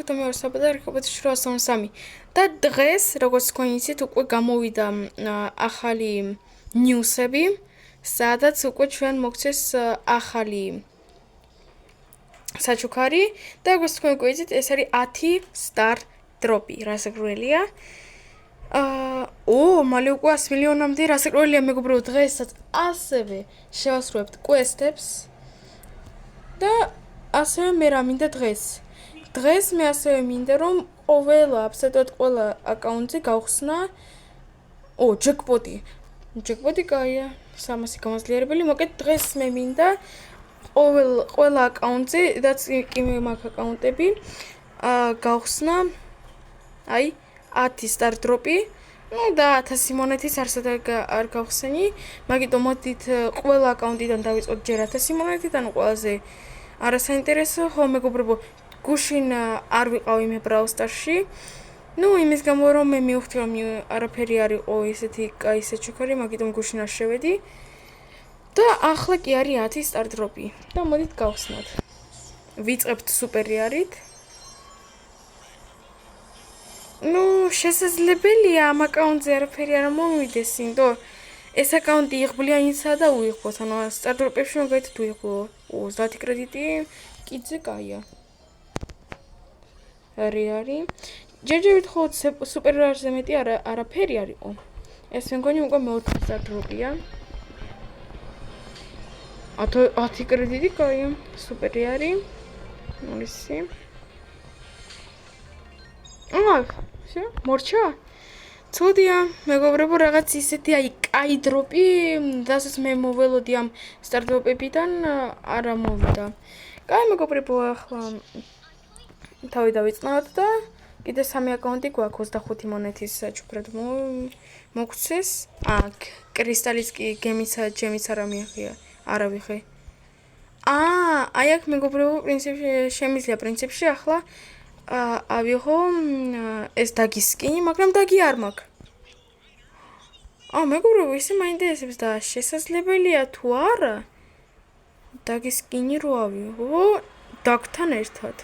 თუმცა საბადო რეკობეთ 823 და დღეს როგორც თქვენ იცით უკვე გამოვიდა ახალი ნიუსები სადაც უკვე ჩვენ მოგცეს ახალი საჩუქარი და როგორც თქვენ გვეცით ეს არის 10 star drop-ი რასაკვირველია მალე უკვე 100 მილიონამდე რასაკვირველია მეგობრებო დღესაც ასევე შევასრულებთ quest-ებს და ასევე მე რა მინდა დღეს მე ასევე მინდა რომ ყველა აკაუნტზე გავხსნა ჯეკპოტი კაია 300 გამაძლიერებელი მოკლედ დღეს მე მინდა ყველა აკაუნტზე და კი მე მაქვს აკაუნტები გავხსნა აი 10 star drop-ი და 1000 მონეთის არ გავხსენი მაგიტომ მოდით ყველა აკაუნტიდან დავიწყოთ ჯერ 1000 მონეთით ანუ ყველაზე არასაინტერესო ხო მეგობრებო გუშინ არ ვიყავი მე Brawl Stars-ში იმის გამო რომ მე მივხვდი რომ არაფერი არ იყო ესეთი კაი საჩუქარი მაგიტომ გუშინ არ შევედი და ახლა კი არის 10 star drop-ი და მოდით გავხსნათ ვიწყებთ სუპერიარით შესაძლებელია ამ აკაუნტზე არაფერი არ მომივიდეს იმიტომ ეს აკაუნტი იღბლია ინსა და უიღბოთ ანუ star drop-ებში მაგალითად უიღბო 30 კრედიტი კიდზე კაია არის ჯერჯერობით ხო სუპერიარზე მეტი არაფერი არ იყო ეს მე მგონი უკვე მე-4 star drop-ია 10 კრედიტი კაია სუპერიარი მოვისი всё მორჩა ცუდია მეგობრებო რაღაც ისეთი აი კაი დროპი რასაც მე მოველოდი ამ star drop-ებიდან არა მოვიდა კაი მეგობრებო ახლა თავი დავიწყნოთ და კიდე 3 აკაუნტი გვაქვს 25 მონეთის საჩუქრად მოგცეს კრისტალის კი გემის არ მიიღია არა ვიხე აი აქ მეგობრებო პრინციპში ახლა ავიღო ეს დაგის სკინი მაგრამ დაგი არ მაქვს მეგობრებო ისე მაინტერესებს და შესაძლებელია თუ არა დაგის სკინი რო ავიღო დაგთან ერთად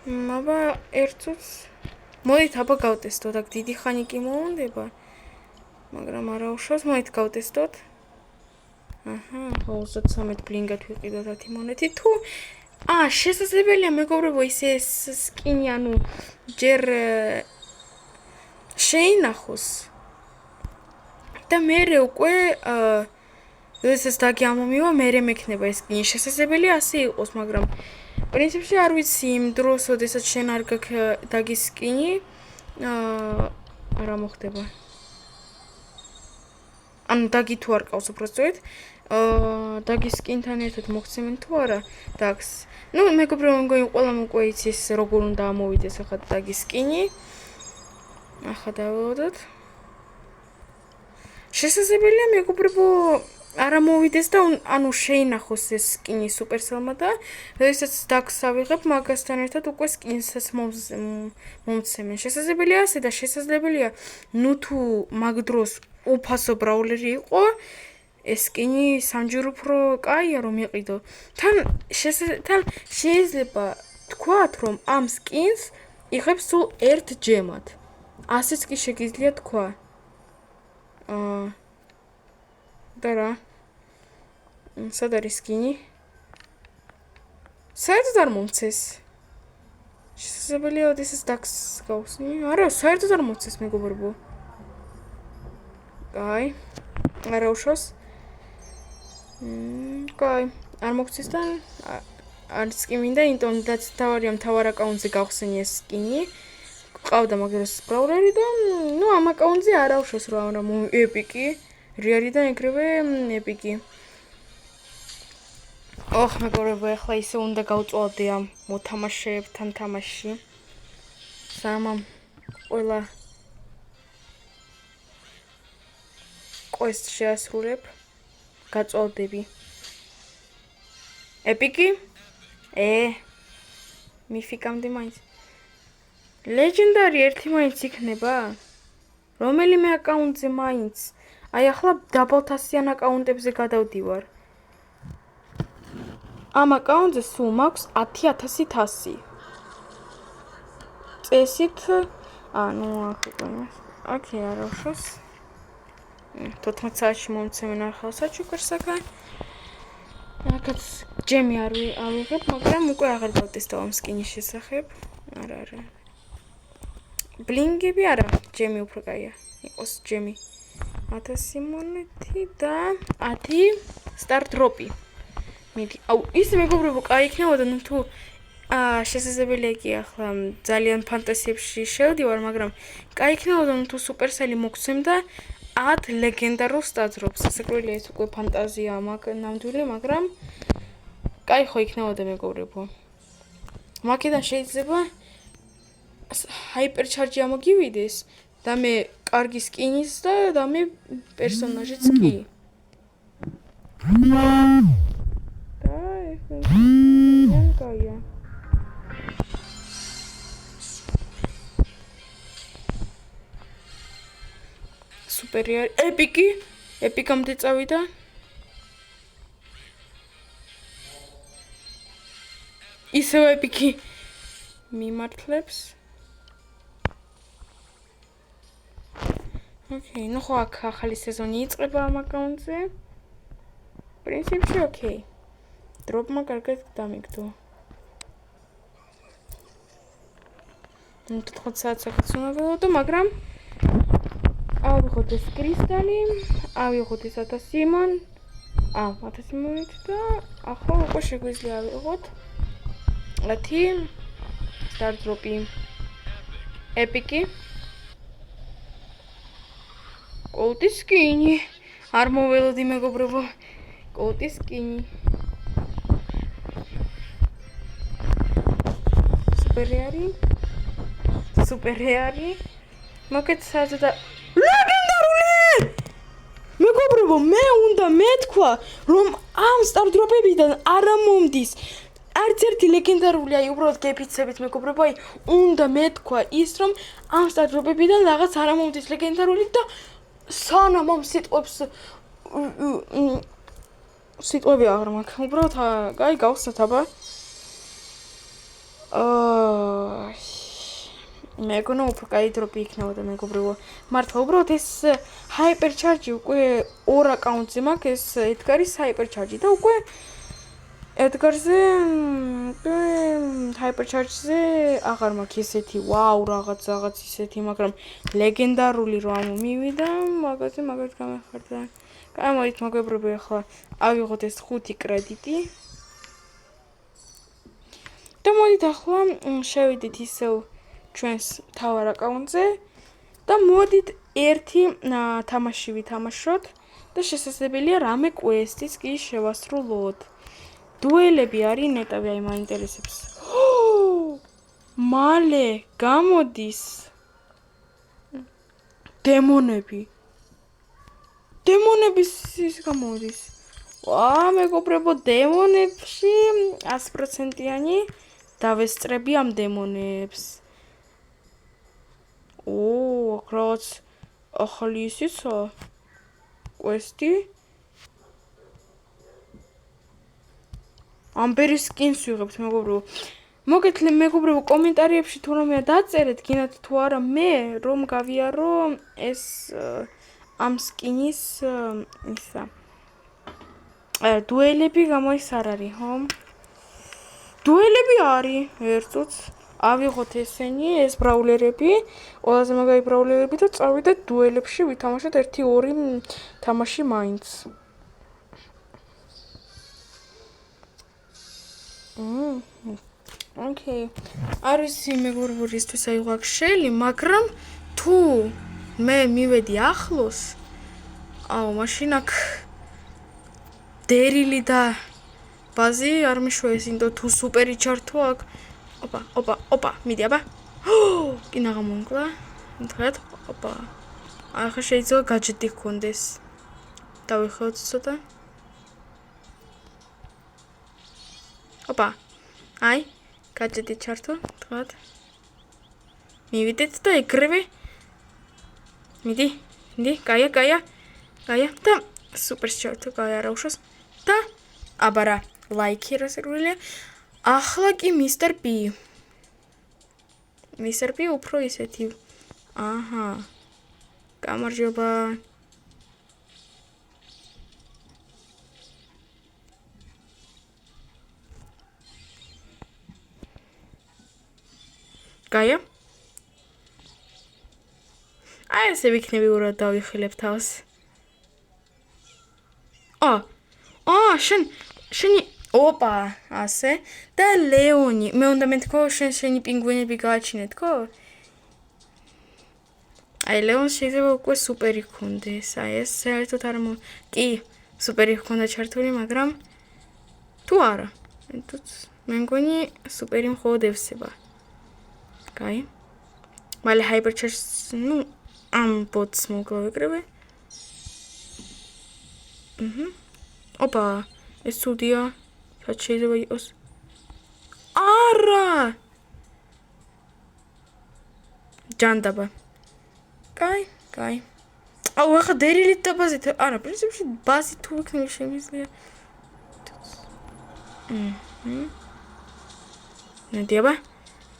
აბა ერთუց მოდით აბა გავტესტოთ აქ დიდი ხანი კი მოუნდება მაგრამ არა უშავს მოდით გავტესტოთ ხო 33 ბლინგად ვიყიდოთ 10 მონეთი თუ შესაძლებელია მეგობრებო ისე სკინი ანუ ჯერ შეინახოს და მე უკვე ეს დაგიამომივა მე მექნება ეს სკინი შესაძლებელია ასე იყოს მაგრამ პრინციპში არ ვიცი იმ დროს ოდესაც შენ არ გაქვს დაგის სკინი რა მოხდება ანუ დაგი თუ არ ყავს უბრალოდ დაგის სკინთან ერთად მოგცემენ თუ არა დაგს მეგობრებო მგონი ყველამ უკვე იცის როგორ უნდა ამოვიდეს ახლა დაგის სკინი ახლა დავველოდოთ შესაძლებელია მეგობრებო არ ამოვიდეს და ანუ შეინახოს ეს სკინი Supercell-მა და როდესაც დაგს ავიღებ მაგასთან ერთად უკვე სკინსაც მომცემენ შესაძლებელია ასე და შესაძლებელია თუ მაგ დროს უფასო ბრაულერი იყო ეს სკინი სამჯერ უფრო კაია რომ იყიდო თან შეიძლება თქვათ რომ ამ სკინს იღებს სულ ერთ ჯემად ასეც კი შეგიძლია თქვა და რა სად არის სკინი საერთოდ არ მომცეს შესაძლებელია ოდესაც დაგს გავხსნი არა საერთოდ არ მომცეს მეგობრებო კაი არა უშავს კაი არ მოგცეს და არც კი მინდა იმიტომ და თავარია მთავარ აკაუნტზე გავხსენი ეს სკინი ყავდა მაგას ბრაულერი და ამ აკაუნტზე არ უშავს რა ეპიკი რეალიდან ეგრევე ეპიკი მეგობრებო ახლა ისე უნდა გავწვალდე ამ მოთამაშეებთან თამაში სამამ ყველა quest შეასრულებ გაწვალდები ეპიკი მიფიკამდე მაინც ლეგენდარი ერთი მაინც იქნება რომელიმე აკაუნტზე მაინც აი ახლა დაბალთასიან აკაუნტებზე გადავდივარ ამ აკაუნტზე სულ მაქვს 10,000 თასი წესით ანუ ოკეი არა უშოს 14 საათში მომცემენ ახალ საჩუქრსაგან აქაც ჯემი არ ავიღებ მაგრამ უკვე აღარ დავტესტავ ამ სკინის შესახებ არა ბლინგები არა ჯემი უფრო კაია იყოს ჯემი 1000 მონეთი და 10 სტარ დროპი მიდი აუ ის მეგობრებო კაი იქნებოდა ნუ თუ შესაძლებელია კი ახლა ძალიან ფანტაზიებში შევდივარ მაგრამ კაი იქნებოდა ნუ თუ სუპერსელი მოგცემდა 10 ლეგენდარულ სტარ დროპს სასაკვირველია ეს უკვე ფანტაზია ნამდვილი მაგრამ კაი ხო იქნებოდა მეგობრებო მაგიდან შეიძლება ჰაიპერჩარჯი ამოგივიდეს და მე კარგი სკინის და მე პერსონაჟიც კი და ეს კაია სუპერი ეპიკამდე წავიდა ისევ ეპიკი მიმართლებს ოკეი ნუ ხო აქ ახალი სეზონი იწყება ამ აკაუნტზე პრინციპში ოკეი დროპმა კარგად დამიგდო ნუ 14 საათს უნდა ველოდო მაგრამ ავიღოთ ეს კრისტალი ავიღოთ ეს 1000 მონეთი და ახლა უკვე შეგვიძლია ავიღოთ 10 სტარ დროპი ეპიკი კოუტის სკინი არ მოველოდი მეგობრებო კოუტის სკინი სუპერიარი მოკეცაზე და ლეგენდარული მეგობრებო მე უნდა მეთქვა რომ ამ სტარ დროპებიდან არ მომდის არც ერთი ლეგენდარული აი უბრალოდ გეფიცებით მეგობრებო აი უნდა მეთქვა ის რომ ამ სტარ დროპებიდან რაღაც არ მომდის ლეგენდარული და სანამ ამ სიტყვები აღარ მაქვს უბრალოდ აი გავხსნათ აბა მეგონა უფრო კაი დროპი იქნებოდა მეგობრებო მართლა უბრალოდ ეს ჰაიპერჩარჯი უკვე 2 აკაუნტზე მაქვს ეს ედგარის ჰაიპერჩარჯი და უკვე ედგარზე ჰაიპერჩარჯზე აღარ მაქვს ესეთი ვაუ რაღაც ისეთი მაგრამ ლეგენდარული რომ მივიდა მაგაზე მაგათ გამეხარდა კაი მოდით მეგობრებო ახლა ავიღოთ ეს 5 კრედიტი და მოდით ახლა შევიდეთ ისევ ჩვენს თავარ აკაუნტზე და მოდით ერთი თამაში ვითამაშოთ და შესაძლებელია რამე კვესტიც კი შევასრულოთ დუელები არის ნეტავი აი მაინტერესებს მალე გამოდის დემონების ის გამოდის ვა მეგობრებო დემონებში 100%-იანი დავესწრები ამ დემონებს ოკროც ახალი ისისა კვესტი ამბერის სკინს ვიღებთ მეგობრებო მოგეთლე მეგობრებო კომენტარებში თუ რამეა დაწერეთ გინათ თუ არა მე რომ გავიარო ეს ამ სკინის ისა დუელები გამოის არ არის ხო დუელები არის ერთუც ავიღოთ ესენი ეს ბრაულერები ყველაზე მაგარი ბრაულერები და წავიდეთ დუელებში ვითამაშოთ 1-2 თამაში მაინც ოკეი არის მეგობრებო რისთვის აიღო შელი მაგრამ თუ მე მივედი ახლოს აუ მაშინ აქ დერილი და ბაზი არ მიშვეს ინდო თუ სუპერი ჩართო აქ ოპა მიდი აბა კი ნაღამონკლა მთლად ოპა ახლა შეიძლება გაჯეტი გქონდეს დავიხოთ ცოტა ოპა აი გაჯეტი ჩართო მთლად მივიდეთ და ეგრევე მიდი კაია და სუპერს ჩართო კაია რა უშოს და აბარა ლაიქი რა სერვილია ახლა კი მისტერ პი მისერბი უფრო ისეთი. აჰა. გამარჯობა. გაია? აი ესე ვიქნები ურად დავიხილებ თავს. შენი ოპა, ასე და ლეონი. მე უნდა მეთქო შენი პინგვინები გააჩინეთ, ხო? აი ლეონს შეიძლება უკვე სუპერი ჰქონდეს. აი ეს საერთოდ არ კი, სუპერი ჰქონდა ჩართული, მაგრამ თუ არა. მე მგონი სუპერი მხოლოდ ევსება. კაი. მალე ჰაიპერჩარჯს, ამ ბოტს მოგავეკრებე. ოპა, ეს ცუდია. რაც შეიძლება იყოს. არა! ჯანდაბა. კაი. აუ, ახლა დერილით დაბაზით. არა, პრინციპში ბაზი თუ იქნება შემიძლია.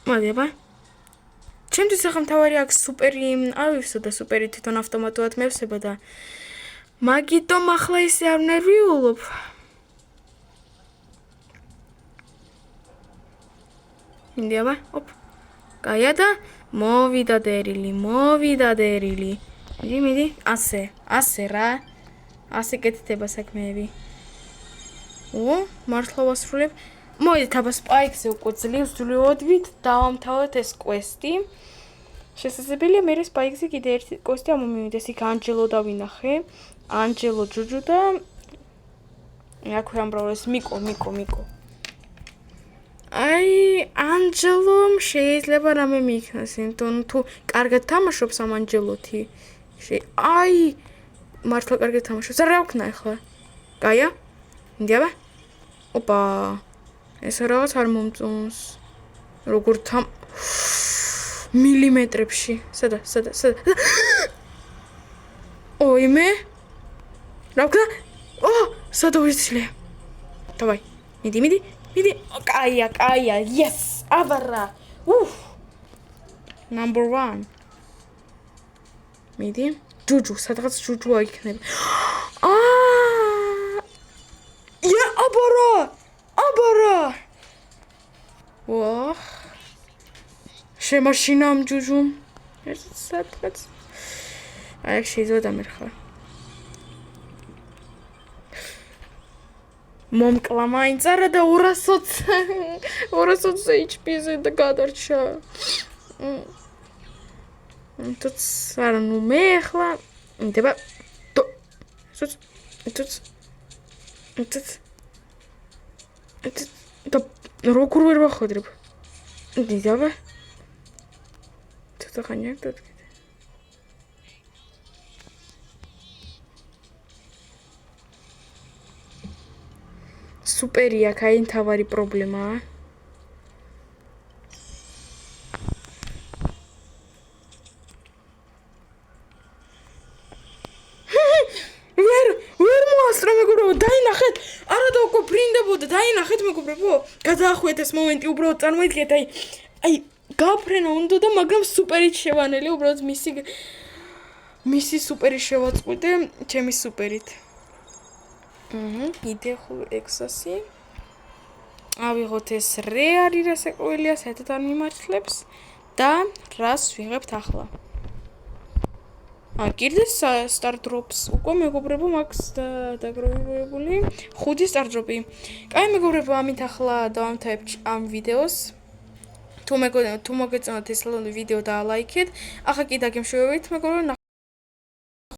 მოდიაბა. ჩემთვის ახლა მთავარი აქ სუპერი ავივსო და სუპერი თვითონ ავტომატურად მევსება და მაგიტომ ახლა ისე არ ნერვიულობ. მიდიაბა, ოპ. კაია და მოვიდა დერილი. მიდი, ასე რა. ასე კეთდება საქმეები. მართლა ვასრულებ. მოვიდეთ აბა სპაიქზე უკვე ძლივს ვდივით, დავამთავრეთ ეს კვესტი. შესაძლებელია მე სპაიქზე კიდე ერთი კვესტი ამომივიდეს, იქ ანჯელო დავინახე. ანჯელო, ჯუჯუ და აქ ამბრაულეს მიკო. აი, ანჯელომ შეიძლება რამე მიიქნას, იმიტომ თუ კარგად თამაშობს ამ ანჯელოთი. აი, მართლა კარგად თამაშობს. რა ვქნა ახლა? გაია? მიდიაბა? ოპა. ეს რაღაც არ მომწონს. როგორ მილიმეტრებში. სადა. ოიმე? რა ვქნა? სადა ვიცილე. დავაი. მიდი. კაია. Yes! აბარა. Number 1. მიდი. ჯუჯუ, სადღაც ჯუჯუა იქნება. აბარა. შემაშინა ამ ჯუჯუმ. ეს სადღაც. აი შეიძლება დამერხა. მომკლა მაინც არა და 200 HP-ზე და გადარჩა. თუც არა ნუ მე ახლა მდება და როგორ ვერ ვახვედრებ. მიდიაბა. ცოტა ხანია დადგე. სუპერია, კაი თავარი პრობლემაა. ვერ მოასწრო მეგობრებო, დაინახეთ. არა და უკვე ბრინდებოდა, დაინახეთ მეგობრებო. გადაახვიეთ ეს მომენტი, უბრალოდ წარმოიდგინეთ, აი გაფრენა უნდა და მაგრამ სუპერით შევანელი, უბრალოდ მისი სუპერი შევაწყვიტე, ჩემი სუპერით. იდე ხო 600. ავიღოთ ეს რეალი რასაკვირველია, საერთოდ არ მიმართლებს და რას ვიღებთ ახლა. კიდეს სტარტდროპს უკვე მეგობრებო მაქვს დაგროვებული 5 სტარტდროპი. კაი მეგობრებო, ამით ახლა დავამთავრებ ამ ვიდეოს. თუ მოგეწონათ ეს ვიდეო და ლაიქეთ. ახლა კიდე გემშვიდობით მეგობრებო.